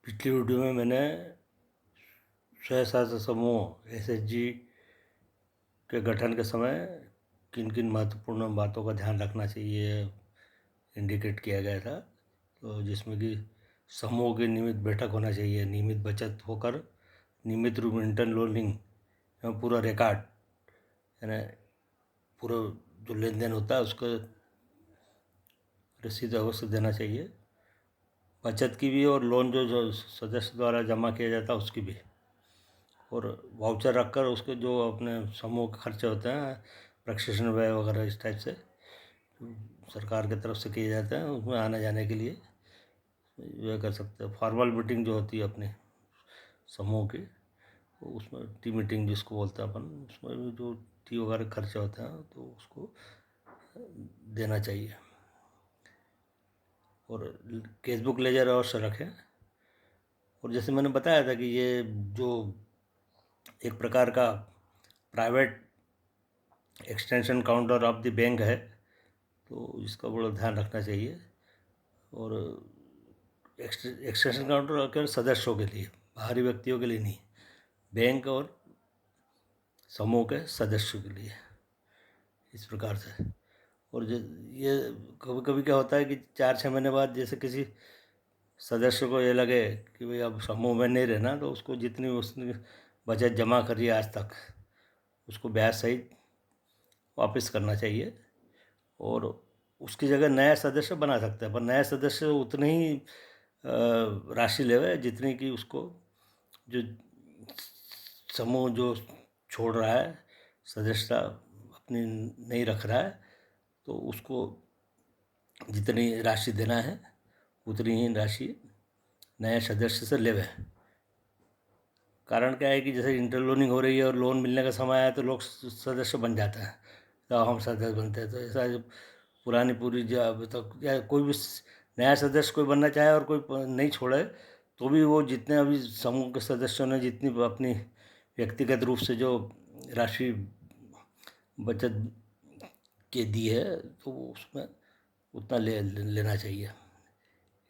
पिछली वीडियो में मैंने स्वयं सहायता समूह एसएचजी के गठन के समय किन किन महत्वपूर्ण बातों का ध्यान रखना चाहिए इंडिकेट किया गया था। तो जिसमें कि समूह की नियमित बैठक होना चाहिए, नियमित बचत होकर नियमित रूप में इंटरलोनिंग एवं पूरा रिकॉर्ड यानी पूरा जो लेन देन होता है उसका रसीद अवश्य देना चाहिए, बचत की भी और लोन जो सदस्य द्वारा जमा किया जाता है उसकी भी, और वाउचर रखकर उसके जो अपने समूह के खर्चे होते हैं प्रशिक्षण व्यय वगैरह इस टाइप से सरकार की तरफ से किए जाते हैं उसमें आने जाने के लिए यह कर सकते हैं। फॉर्मल मीटिंग जो होती है अपने समूह की उसमें टी मीटिंग जिसको बोलते हैं अपन, उसमें भी जो टी वगैरह खर्चे होते हैं तो उसको देना चाहिए। और केसबुक लेजर अवश्य रखें। और जैसे मैंने बताया था कि ये जो एक प्रकार का private extension counter of the bank है तो इसका बड़ा ध्यान रखना चाहिए। और एक्सटेंशन काउंटर केवल सदस्यों के लिए, बाहरी व्यक्तियों के लिए नहीं, बैंक और समूह के सदस्यों के लिए, इस प्रकार से। और ये कभी कभी क्या होता है कि 4-6 महीने बाद जैसे किसी सदस्य को ये लगे कि भाई अब समूह में नहीं रहना, तो उसको जितनी उसने बचत जमा करी है आज तक उसको ब्याज सहित वापस करना चाहिए और उसकी जगह नया सदस्य बना सकते हैं। पर नया सदस्य उतनी ही राशि लेवे जितनी कि उसको जो समूह जो छोड़ रहा है, सदस्यता अपनी नहीं रख रहा है, तो उसको जितनी राशि देना है उतनी ही राशि नए सदस्य से लेवे। कारण क्या है कि जैसे इंटरलोनिंग हो रही है और लोन मिलने का समय आया तो लोग सदस्य बन जाते हैं, तो हम सदस्य बनते हैं। तो ऐसा जो पुरानी पूरी जो अभी तक या कोई भी नया सदस्य कोई बनना चाहे और कोई नहीं छोड़े तो भी वो जितने अभी समूह के सदस्यों ने जितनी अपनी व्यक्तिगत रूप से जो राशि बचत के दी है तो उसमें उतना लेना चाहिए।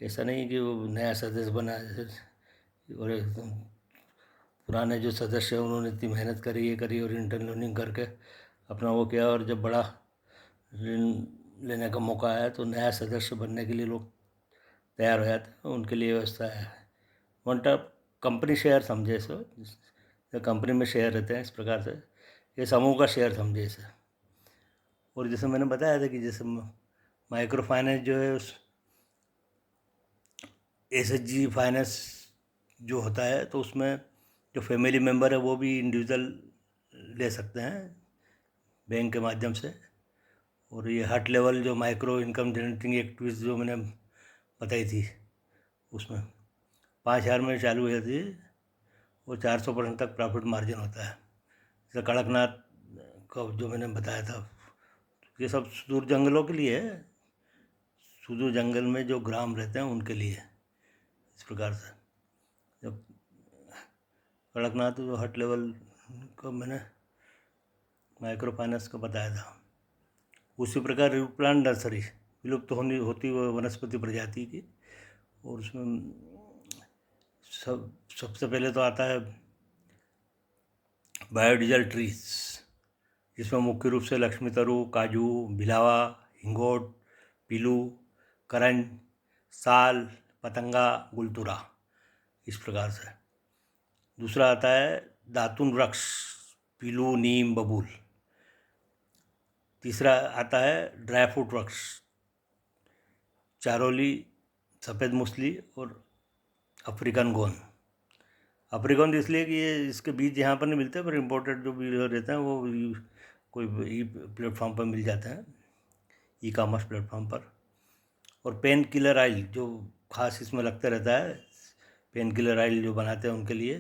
ऐसा नहीं कि वो नया सदस्य बना और एकदम पुराने जो सदस्य हैं उन्होंने इतनी मेहनत करी ये करी और इंटरलोनिंग करके अपना वो किया, और जब बड़ा ऋण लेने का मौका आया तो नया सदस्य बनने के लिए लोग तैयार हो जाते हैं। उनके लिए व्यवस्था है वन टाइप कंपनी शेयर समझे इसको, जो कंपनी में शेयर रहते हैं इस प्रकार से ये समूह का शेयर समझे इसे। और जैसे मैंने बताया था कि जैसे माइक्रो फाइनेंस जो है उस एसएचजी फाइनेंस जो होता है तो उसमें जो फैमिली मेम्बर है वो भी इंडिविजुअल ले सकते हैं बैंक के माध्यम से। और ये हट लेवल जो माइक्रो इनकम जनरेटिंग एक्टिविटीज़ जो मैंने बताई थी उसमें 5,000 में चालू हो जाती है और 400% तक प्रॉफिट मार्जिन होता है। जैसे कड़कनाथ का जो मैंने बताया था, ये सब सुदूर जंगलों के लिए है, सुदूर जंगल में जो ग्राम रहते हैं उनके लिए इस प्रकार से। जब कड़कनाथ जो हट लेवल का मैंने माइक्रो फाइनेंस का बताया था, उसी प्रकार रूट प्लांट नर्सरी विलुप्त होती वनस्पति प्रजाति की, और उसमें सबसे पहले तो आता है बायोडीजल ट्रीज, जिसमें मुख्य रूप से लक्ष्मी तरु, काजू, भिलावा, हिंगोट, पीलू, करंज, साल, पतंगा, गुलतुरा, इस प्रकार से। दूसरा आता है दातुन वृक्ष, पीलू, नीम, बबूल। तीसरा आता है ड्राई फ्रूट वृक्ष, चारोली, सफ़ेद मूसली और अफ्रीकन गोंद। अफ्रीकन इसलिए कि ये इसके बीज यहाँ पर नहीं मिलते, पर इम्पोर्टेड जो बीज रहते हैं वो कोई ई प्लेटफॉर्म पर मिल जाते हैं, ई कॉमर्स प्लेटफॉर्म पर। और पेन किलर ऑयल जो खास इसमें लगता रहता है, पेन किलर ऑयल जो बनाते हैं उनके लिए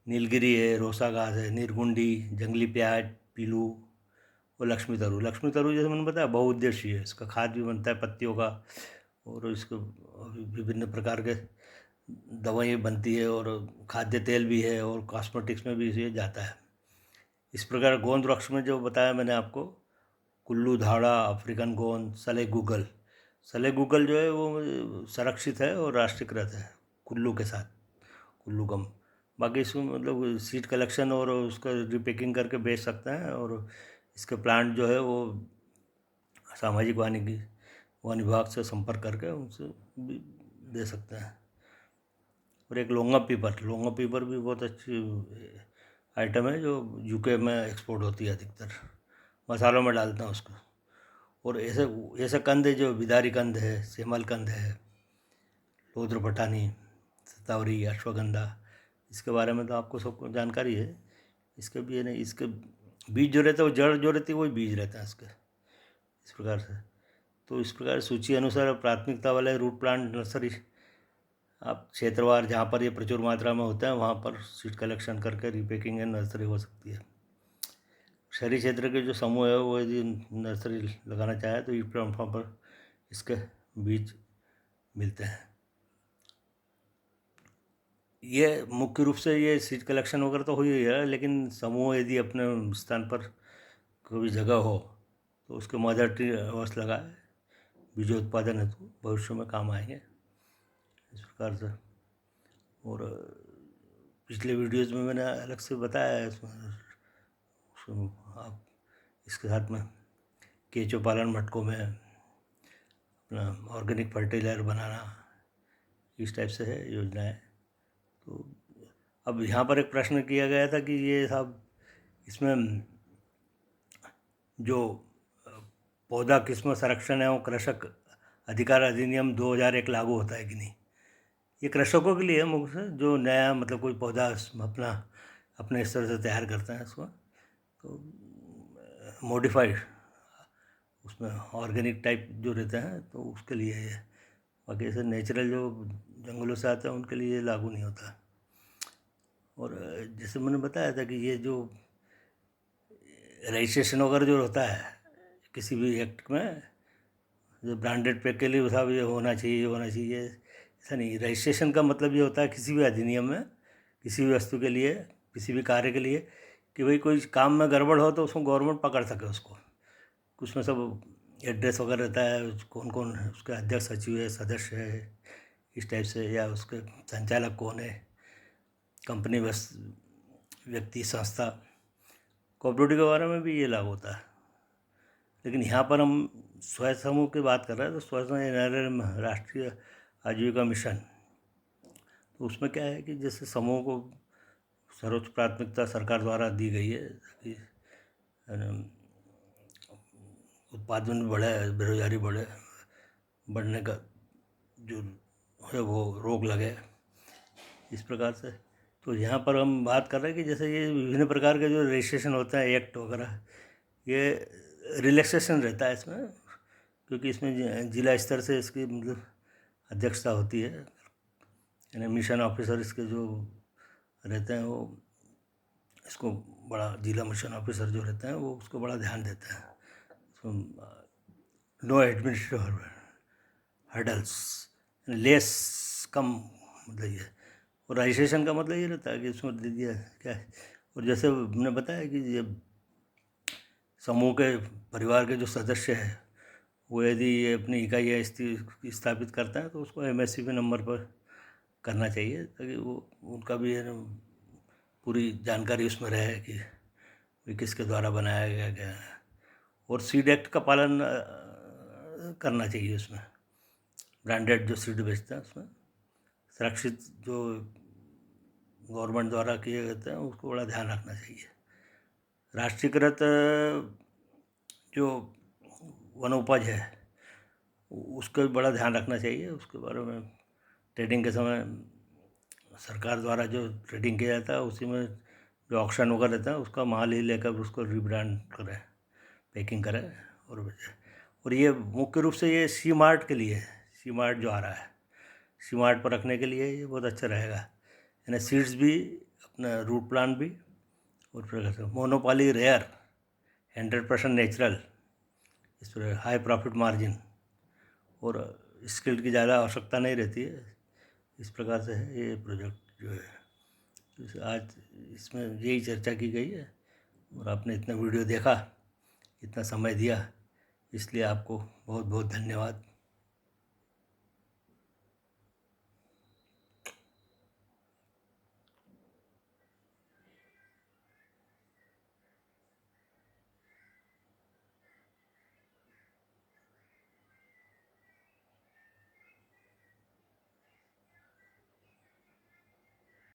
नीलगिरी है, रोसा घास है, नीरगुंडी, जंगली प्याज, पीलू और लक्ष्मी तरु। लक्ष्मी तरु जैसे मैंने बताया बहुउद्देशीय है, इसका खाद भी बनता है पत्तियों का, और इसको विभिन्न प्रकार के दवाई बनती है और खाद्य तेल भी है और कॉस्मेटिक्स में भी ये जाता है। इस प्रकार गोंद वृक्ष में जो बताया मैंने आपको, कुल्लू धाड़ा, अफ्रीकन गोंद, सले गूगल। सले गूगल जो है वो संरक्षित है और राष्ट्रीयकृत है कुल्लू के साथ। उल्लू कम। बाकी इसमें मतलब सीड कलेक्शन और उसका रिपैकिंग करके बेच सकते हैं, और इसके प्लांट जो है वो सामाजिक वानिकी वन विभाग से संपर्क करके उनसे भी दे सकते हैं। और एक लौंगा पीपर भी बहुत अच्छी आइटम है, जो यूके में एक्सपोर्ट होती है अधिकतर, मसालों में डालते हैं उसको। और ऐसे ऐसे कंद है जो बिदारी कंद है, सेमल कंद है, रुद्र पठानी, सतावरी, अश्वगंधा, इसके बारे में तो आपको सबको जानकारी है। इसके भी है नहीं, इसके बीज जो रहते हैं वो जड़ जो रहती है वही बीज रहता है इसके, इस प्रकार से। तो इस प्रकार सूची अनुसार प्राथमिकता वाले रूट प्लांट नर्सरी आप क्षेत्रवार जहाँ पर ये प्रचुर मात्रा में होता है वहाँ पर सीड कलेक्शन करके रिपैकिंग एंड नर्सरी हो सकती है। शहरी क्षेत्र के जो समूह है वो यदि नर्सरी लगाना चाहे तो ई प्लेटफॉर्म पर इसके बीज मिलते हैं। ये मुख्य रूप से ये सीड कलेक्शन वगैरह तो हो ही है, लेकिन समूह यदि अपने स्थान पर कोई जगह हो तो उसके मदर ट्री अवश्य लगाए, बीजोत्पादन हेतु भविष्य में काम आएंगे, इस प्रकार से। और पिछले वीडियोज़ में मैंने अलग से बताया है इसमें, आप इसके साथ में केंचो पालन मटकों में अपना ऑर्गेनिक फर्टिलाइजर बनाना, इस टाइप से है योजनाएं। तो अब यहाँ पर एक प्रश्न किया गया था कि ये साहब इसमें जो पौधा किस्म संरक्षण एवं कृषक अधिकार अधिनियम 2001 लागू होता है कि नहीं। ये कृषकों के लिए है मुख्य से, जो नया मतलब कोई पौधा अपना अपने स्तर से तैयार करते हैं इसको, तो मॉडिफाइड उसमें ऑर्गेनिक टाइप जो रहते हैं तो उसके लिए है। बाकी ऐसे नेचुरल जो जंगलों से आते हैं उनके लिए लागू नहीं होता। और जैसे मैंने बताया था कि ये जो रजिस्ट्रेशन वगैरह जो होता है किसी भी एक्ट में, जो ब्रांडेड पैक के लिए साहब ये होना चाहिए, ये होना चाहिए, ऐसा नहीं। रजिस्ट्रेशन का मतलब ये होता है किसी भी अधिनियम में किसी भी वस्तु के लिए, किसी भी कार्य के लिए, कि भाई कोई काम में गड़बड़ हो तो उसको गवर्नमेंट पकड़ सके उसको। उसमें सब एड्रेस वगैरह रहता है, कौन कौन है उसके अध्यक्ष, सचिव है, सदस्य है, इस टाइप से, या उसके संचालक कौन है, कंपनी बस व्यक्ति संस्था। कोऑपरेटिव के बारे में भी ये लागू होता है। लेकिन यहाँ पर हम स्वयं समूह की बात कर रहे हैं, तो स्वयं राष्ट्रीय आजीविका मिशन, तो उसमें क्या है कि जैसे समूह को सर्वोच्च प्राथमिकता सरकार द्वारा दी गई है ताकि उत्पादन बढ़े, बेरोजगारी बढ़ने का जो है वो रोक लगे, इस प्रकार से। तो यहाँ पर हम बात कर रहे हैं कि जैसे ये विभिन्न प्रकार के जो रजिस्ट्रेशन होता है एक्ट वगैरह, ये रिलैक्सेशन रहता है इसमें, क्योंकि इसमें जिला स्तर से इसकी मतलब अध्यक्षता होती है, यानी मिशन ऑफिसर इसके जो रहते हैं वो इसको बड़ा, जिला मिशन ऑफिसर जो रहते हैं वो उसको बड़ा ध्यान देते हैं। नो एडमिनिस्ट्रेटिव हर्डल्स, लेस कम, मतलब ये। और रजिस्ट्रेशन का मतलब ये रहता है कि इसमें दे दिया क्या है। और जैसे मैंने बताया कि ये समूह के परिवार के जो सदस्य हैं वो यदि ये अपनी इकाइयाँ स्थापित करते हैं तो उसको MSCP नंबर पर करना चाहिए, ताकि वो उनका भी है ना पूरी जानकारी उसमें रहे कि ये किसके द्वारा बनाया गया क्या है। और सीड एक्ट का पालन करना चाहिए उसमें। ब्रांडेड जो सीड बेचते हैं उसमें सुरक्षित जो गवर्नमेंट द्वारा किए जाते हैं उसको बड़ा ध्यान रखना चाहिए। राष्ट्रीयकृत जो वनोपज है उसका भी बड़ा ध्यान रखना चाहिए। उसके बारे में ट्रेडिंग के समय सरकार द्वारा जो ट्रेडिंग किया जाता है उसी में जो ऑक्शन वगैरह रहता है उसका माल ही लेकर उसको रिब्रांड करें, पैकिंग करें और बेचें। और ये मुख्य रूप से ये सी मार्ट के लिए है, सी मार्ट जो आ रहा है, सी मार्ट पर रखने के लिए ये बहुत अच्छा रहेगा। यानी सीड्स भी, अपना रूट प्लांट भी, और मोनोपॉली रेयर, 100% नेचुरल, इस पर हाई प्रॉफिट मार्जिन, और स्किल्ड की ज़्यादा आवश्यकता नहीं रहती है। इस प्रकार से है ये प्रोजेक्ट जो है। आज इसमें यही चर्चा की गई है, और आपने इतना वीडियो देखा, इतना समय दिया, इसलिए आपको बहुत बहुत धन्यवाद।